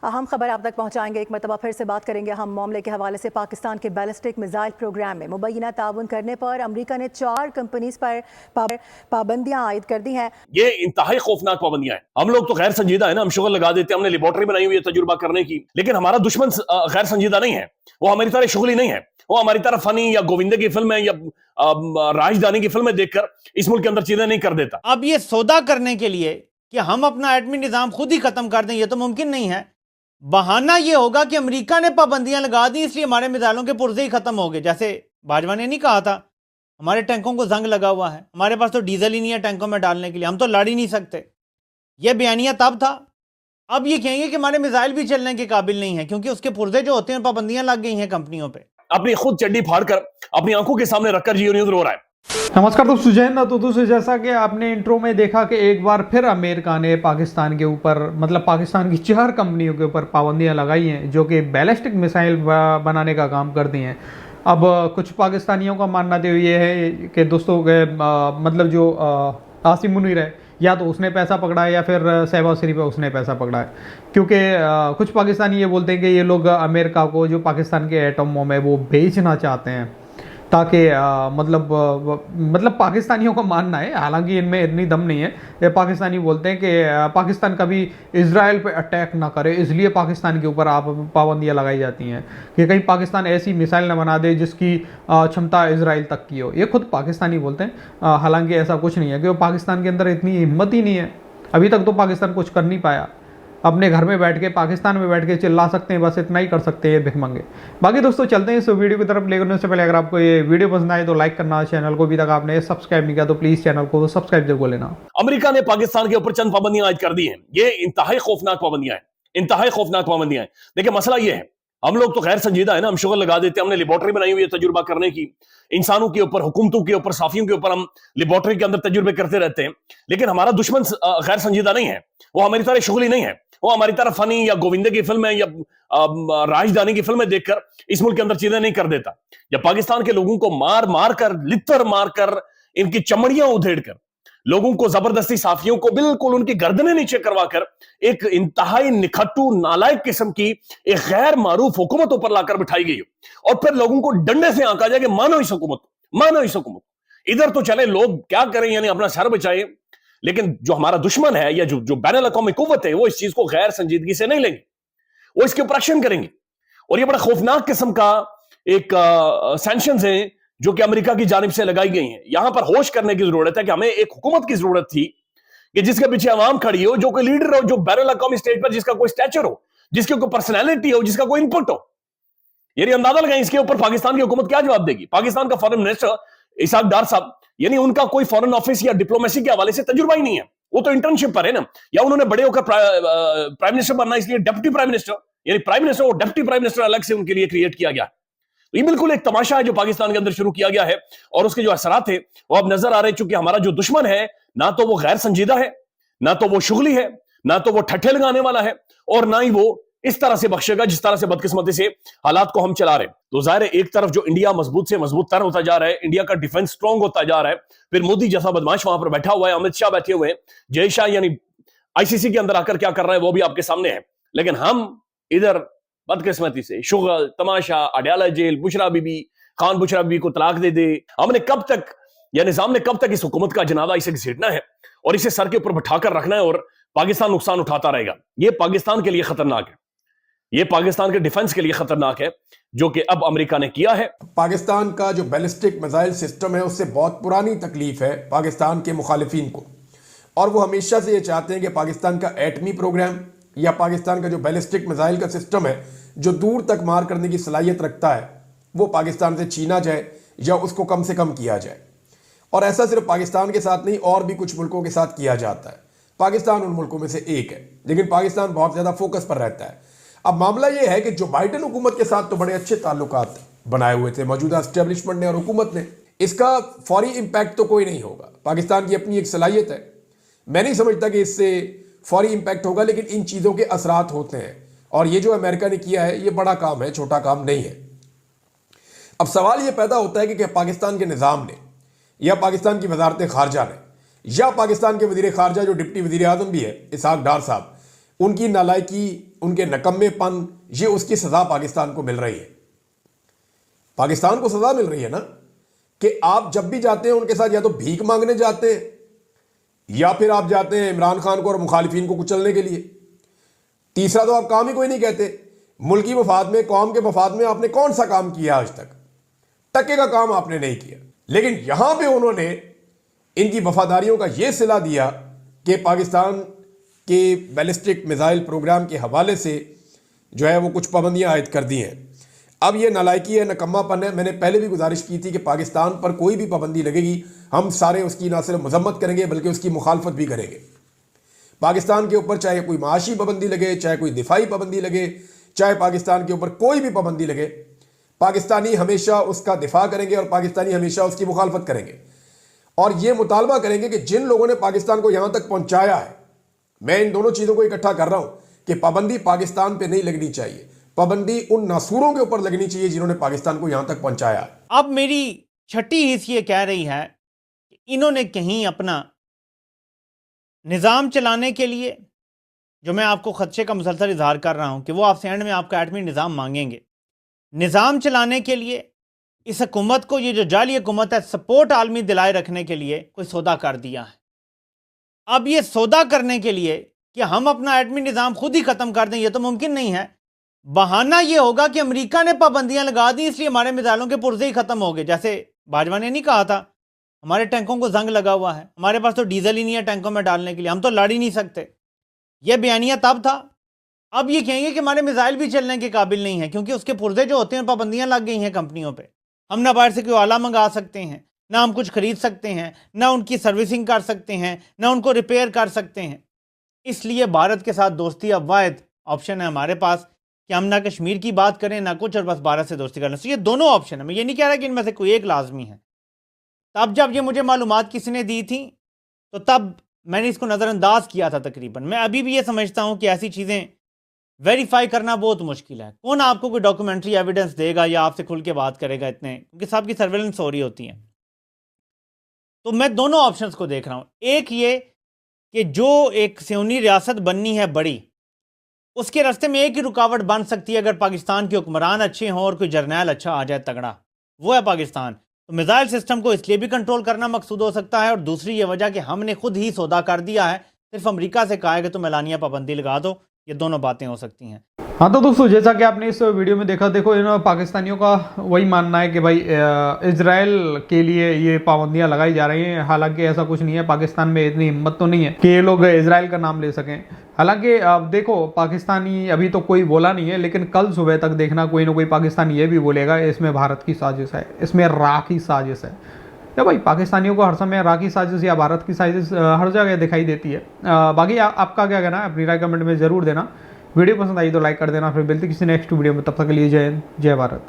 अहम खबर आप तक पहुंचाएंगे। एक मरतबा फिर से बात करेंगे हम मामले के हवाले से। पाकिस्तान के बैलिस्टिक मिसाइल प्रोग्राम में मुबैना ताउन करने पर अमेरिका ने 4 कंपनीज पर पाबंदियां आयद कर दी हैं। ये इंतहाई खौफनाक पाबंदियां हैं। हम लोग तो गैर संजीदा है ना, हम शुगर लगा देते हैं, हमने लेबोरेटरी बनाई हुई है तजुर्बा करने की, लेकिन हमारा दुश्मन गैर संजीदा नहीं है। वो हमारी तरह शुगली नहीं है। वो हमारी तरह फनी या गोविंदे की फिल्म है या राजधानी की फिल्में देखकर इस मुल्क के अंदर चीजें नहीं कर देता। अब ये सौदा करने के लिए कि हम अपना एटमी निजाम खुद ही खत्म कर दें, ये तो मुमकिन नहीं है। बहाना ये होगा कि अमेरिका ने पाबंदियां लगा दी इसलिए हमारे मिसाइलों के पुर्जे ही खत्म हो गए। जैसे बाजवा ने नहीं कहा था हमारे टैंकों को जंग लगा हुआ है, हमारे पास तो डीजल ही नहीं है टैंकों में डालने के लिए, हम तो लड़ ही नहीं सकते। यह बयानिया तब था। अब ये कहेंगे कि हमारे मिसाइल भी चलने के काबिल नहीं है क्योंकि उसके पुर्जे जो होते हैं पाबंदियां लग गई हैं कंपनियों पर। अपनी खुद चड्डी फाड़कर अपनी आंखों के सामने रखकर जियो न्यूज़ रो रहा है। नमस्कार दोस्तों, जय हिंद। तो दोस्तों, जैसा कि आपने इंट्रो में देखा कि एक बार फिर अमेरिका ने पाकिस्तान के ऊपर मतलब पाकिस्तान की 4 कंपनियों के ऊपर पाबंदियां लगाई हैं जो कि बैलिस्टिक मिसाइल बनाने का काम करती हैं। अब कुछ पाकिस्तानियों का मानना तो ये है कि दोस्तों मतलब जो आसिम मुनीर है, या तो उसने पैसा पकड़ा है या फिर शहबाज शरीफ है उसने पैसा पकड़ा है। क्योंकि कुछ पाकिस्तानी ये बोलते हैं कि ये लोग अमेरिका को जो पाकिस्तान के एटम बम है वो बेचना चाहते हैं ताकि मतलब पाकिस्तानियों का मानना है, हालांकि इनमें इतनी दम नहीं है। ये पाकिस्तानी बोलते हैं कि पाकिस्तान कभी इजराइल पे अटैक ना करे, इसलिए पाकिस्तान के ऊपर आप पाबंदियां लगाई जाती हैं कि कहीं पाकिस्तान ऐसी मिसाइल ना बना दे जिसकी क्षमता इजराइल तक की हो। ये खुद पाकिस्तानी बोलते हैं। हालांकि ऐसा कुछ नहीं है कि पाकिस्तान के अंदर इतनी हिम्मत ही नहीं है। अभी तक तो पाकिस्तान कुछ कर नहीं पाया। अपने घर में बैठ के पाकिस्तान में बैठ के चिल्ला सकते हैं, बस इतना ही कर सकते हैं भिखमंगे। बाकी दोस्तों चलते हैं इस वीडियो की तरफ। लेकिन उससे पहले अगर आपको ये वीडियो पसंद आए तो लाइक करना, चैनल को अभी तक आपने सब्सक्राइब नहीं किया तो प्लीज चैनल को सब्सक्राइब जरूर लेना। अमेरिका ने पाकिस्तान के ऊपर चंद पाबंदियां आयद कर दी हैं। ये इंतहाई खौफनाक पाबंदियां हैं, इंतहाई खौफनाक पाबंदियां हैं। देखिए मसला ये है, हम लोग तो गैर संजीदा है ना, हम शुगर लगा देते हैं, हमने लेबोरेटरी बनाई हुई है तजुर्बा करने की, इंसानों के ऊपर, हुकूमतों के ऊपर, साफियों के ऊपर हम लेबोरेटरी के अंदर तजुर्बे करते रहते हैं, लेकिन हमारा दुश्मन गैर संजीदा नहीं है। वो हमारी तरह शुगली नहीं है। वो हमारी तरह फनी या गोविंदे की फिल्म है या राजधानी की फिल्में देखकर इस मुल्क के अंदर चीजें नहीं कर देता। या पाकिस्तान के लोगों को मार मार कर, लित्तर मार कर, इनकी चमड़ियां उधेड़ कर, लोगों को जबरदस्ती, साफियों को बिल्कुल उनकी गर्दनें नीचे करवाकर एक इंतहाई निखट्टू नालायक किस्म की एक गैर मारूफ हुकूमत ऊपर लाकर बिठाई गई हो और फिर लोगों को डंडे से आंका जाए कि मानो इस हुकूमत, मानो इस हुकूमत। इधर तो चले लोग क्या करें, यानी अपना सर बचाए, लेकिन जो हमारा दुश्मन है या जो बैनुल अक़वामी कुव्वत है वो इस चीज को गैर संजीदगी से नहीं लेंगे, वो इसके ऊपर एक्शन करेंगे। और ये बड़ा खौफनाक किस्म का एक सैंक्शंस है जो कि अमेरिका की जानिब से लगाई गई हैं। यहां पर होश करने की जरूरत है कि हमें एक हुकूमत की जरूरत थी कि जिसके पीछे अवाम खड़ी हो, जो कोई लीडर हो, जो बैनुल अक़वामी स्टेज पर जिसका कोई स्टैचर हो, जिसकी कोई पर्सनैलिटी हो, जिसका कोई इनपुट हो। यानी अंदाजा लगाएं इसके ऊपर पाकिस्तान की हुकूमत क्या जवाब देगी। पाकिस्तान का फॉरेन मिनिस्टर इसहाक डार साहब, यानी उनका कोई फॉरेन ऑफिस या डिप्लोमेसी के हवाले से तजुर्बा ही नहीं है। वो तो इंटर्नशिप पर है ना, या उन्होंने बड़े होकर प्राइम मिनिस्टर बनना, इसलिए डिप्टी प्राइम मिनिस्टर, यानी प्राइम मिनिस्टर और डिप्टी प्राइम मिनिस्टर अलग से उनके लिए क्रिएट किया गया। तो ये बिल्कुल एक तमाशा है जो पाकिस्तान के अंदर शुरू किया गया है और उसके जो असरात है वो अब नजर आ रहे हैं। चूंकि हमारा जो दुश्मन है ना तो वो गैर संजीदा है, ना तो वो शुगली है, ना तो वो ठट्ठे लगाने वाला है, और ना ही वो इस तरह से बख्शेगा जिस तरह से बदकिस्मती से हालात को हम चला रहे हैं। तो जाहिर है एक तरफ जो इंडिया मजबूत से मजबूत तर होता जा रहा है, इंडिया का डिफेंस स्ट्रांग होता जा रहा है, फिर मोदी जैसा बदमाश वहां पर बैठा हुआ है, अमित शाह बैठे हुए हैं, जय शाह यानी आईसीसी के अंदर आकर क्या कर रहा है वो भी आपके सामने है। लेकिन हम इधर बदकिस्मती से शुगल, तमाशा, अडयाला जेल, बुशरा बीबी, खान बुशरा बीबी को तलाक दे दे, हमने कब तक, या निजाम ने कब तक इस हुकूमत का जनाजा इसे घसीटना है और इसे सर के ऊपर बिठाकर रखना है और पाकिस्तान नुकसान उठाता रहेगा। यह पाकिस्तान के लिए खतरनाक है, यह पाकिस्तान के डिफेंस के लिए खतरनाक है जो कि अब अमेरिका ने किया है। पाकिस्तान का जो बैलिस्टिक मिसाइल सिस्टम है उससे बहुत पुरानी तकलीफ है पाकिस्तान के मुखालिफिन को, और वो हमेशा से ये चाहते हैं कि पाकिस्तान का एटमी प्रोग्राम या पाकिस्तान का जो बैलिस्टिक मिसाइल का सिस्टम है जो दूर तक मार करने की सलाहियत रखता है वो पाकिस्तान से छीना जाए या उसको कम से कम किया जाए। और ऐसा सिर्फ पाकिस्तान के साथ नहीं, और भी कुछ मुल्कों के साथ किया जाता है। पाकिस्तान उन मुल्कों में से एक है, लेकिन पाकिस्तान बहुत ज़्यादा फोकस पर रहता है। अब मामला यह है कि जो बाइडेन हुकूमत के साथ तो बड़े अच्छे ताल्लुकात बनाए हुए थे मौजूदा एस्टेब्लिशमेंट ने और हुकूमत ने, इसका फौरी इम्पैक्ट तो कोई नहीं होगा। पाकिस्तान की अपनी एक सलाहियत है, मैं नहीं समझता कि इससे फौरी इम्पैक्ट होगा, लेकिन इन चीज़ों के असरात होते हैं। और ये जो अमेरिका ने किया है ये बड़ा काम है, छोटा काम नहीं है। अब सवाल ये पैदा होता है कि पाकिस्तान के निज़ाम ने या पाकिस्तान की वजारत खारजा ने या पाकिस्तान के वजीर खारजा जो डिप्टी वजीर आज़म भी है इसहाक डार साहब, उनकी नालायकी, उनके नकम्मेपन, ये उसकी सजा पाकिस्तान को मिल रही है। पाकिस्तान को सजा मिल रही है ना कि आप जब भी जाते हैं उनके साथ या तो भीख मांगने जाते हैं या फिर आप जाते हैं इमरान खान को और मुखालिफिन को कुचलने के लिए। तीसरा तो आप काम ही कोई नहीं कहते। मुल्की मफाद में, कौम के मफाद में आपने कौन सा काम किया आज तक? टके का काम आपने नहीं किया। लेकिन यहां पे उन्होंने इनकी वफादारियों का यह सिला दिया कि पाकिस्तान के बैलिस्टिक मिसाइल प्रोग्राम के हवाले से जो है वो कुछ पाबंदियां आयद कर दी हैं। अब ये नालायकी है, नकम्मापन है। मैंने पहले भी गुजारिश की थी कि पाकिस्तान पर कोई भी पाबंदी लगेगी हम सारे उसकी ना सिर्फ मजम्मत करेंगे बल्कि उसकी मुखालफत भी करेंगे। पाकिस्तान के ऊपर चाहे कोई माशी पाबंदी लगे, चाहे कोई दिफाई पाबंदी लगे, चाहे पाकिस्तान के ऊपर कोई भी पाबंदी लगे, पाकिस्तानी हमेशा उसका दिफा करेंगे और पाकिस्तानी हमेशा उसकी मुखालफत करेंगे। और यह मुतालबा करेंगे कि जिन लोगों ने पाकिस्तान को यहां तक पहुंचाया है, मैं इन दोनों चीज़ों को इकट्ठा कर रहा हूं कि पाबंदी पाकिस्तान पर नहीं लगनी चाहिए, पाबंदी उन नासूरों के ऊपर लगनी चाहिए जिन्होंने पाकिस्तान को यहां तक पहुंचाया। अब मेरी छठी हिस्स ये कह रही है कि इन्होंने कहीं अपना निज़ाम चलाने के लिए, जो मैं आपको खदशे का मुसलसल इजहार कर रहा हूं कि वो आपसे एंड में आपका एटमी निज़ाम मांगेंगे, निज़ाम चलाने के लिए इस हुकूमत को, ये जो जाली हुकूमत है, सपोर्ट आलमी दिलाए रखने के लिए कोई सौदा कर दिया है। अब ये सौदा करने के लिए कि हम अपना एटमी निज़ाम खुद ही ख़त्म कर दें, ये तो मुमकिन नहीं है। बहाना ये होगा कि अमेरिका ने पाबंदियां लगा दी इसलिए हमारे मिसाइलों के पुर्जे ही खत्म हो गए। जैसे बाजवा ने नहीं कहा था हमारे टैंकों को जंग लगा हुआ है, हमारे पास तो डीजल ही नहीं है टैंकों में डालने के लिए, हम तो लड़ ही नहीं सकते। यह बयानिया तब था। अब ये कहेंगे कि हमारे मिसाइल भी चलने के काबिल नहीं है क्योंकि उसके पुर्जे जो होते हैं पाबंदियां लग गई हैं कंपनियों पर। हम ना बाहर से कोई आला मंगा सकते हैं, ना हम कुछ खरीद सकते हैं, ना उनकी सर्विसिंग कर सकते हैं, ना उनको रिपेयर कर सकते हैं। इसलिए भारत के साथ दोस्ती अब वाहिद ऑप्शन है हमारे पास कि हम ना कश्मीर की बात करें ना कुछ, और बस भारत से दोस्ती करना। तो ये दोनों ऑप्शन है। मैं ये नहीं कह रहा कि इनमें से कोई एक लाजमी है। तब जब ये मुझे मालूमात किसी ने दी थी तो तब मैंने इसको नज़रअंदाज किया था तकरीबन। मैं अभी भी ये समझता हूँ कि ऐसी चीज़ें वेरीफाई करना बहुत मुश्किल है। कौन आपको कोई डॉक्यूमेंट्री एविडेंस देगा या आपसे खुल के बात करेगा इतने, क्योंकि सबकी सर्वेलेंस हो रही होती है। तो मैं दोनों ऑप्शंस को देख रहा हूँ। एक ये कि जो एक सियोनी रियासत बननी है बड़ी, उसके रास्ते में एक ही रुकावट बन सकती है अगर पाकिस्तान के हुक्मरान अच्छे हों और कोई जर्नैल अच्छा आ जाए तगड़ा, वो है पाकिस्तान। तो मिसाइल सिस्टम को इसलिए भी कंट्रोल करना मकसूद हो सकता है, और दूसरी ये वजह कि हमने खुद ही सौदा कर दिया है, सिर्फ अमेरिका से कहा है कि तुम एलानिया पाबंदी लगा दो। ये दोनों बातें हो सकती हैं। हाँ तो दोस्तों, जैसा कि आपने इस वीडियो में देखा, देखो इन पाकिस्तानियों का वही मानना है कि भाई इजराइल के लिए ये पाबंदियां लगाई जा रही हैं। हालांकि ऐसा कुछ नहीं है, पाकिस्तान में इतनी हिम्मत तो नहीं है कि ये लोग इजराइल का नाम ले सकें। हालांकि अब देखो, पाकिस्तानी अभी तो कोई बोला नहीं है, लेकिन कल सुबह तक देखना कोई ना कोई पाकिस्तानी ये भी बोलेगा इसमें भारत की साजिश है, इसमें राख की साजिश है। या भाई पाकिस्तानियों को हर समय राख की साजिश या भारत की साजिश हर जगह दिखाई देती है। बाकी आपका क्या कहना है, अपनी राय कमेंट में ज़रूर देना। वीडियो पसंद आई तो लाइक कर देना। फिर मिलते किसी नेक्स्ट वीडियो में, तब तक के लिए जय हिंद, जय भारत।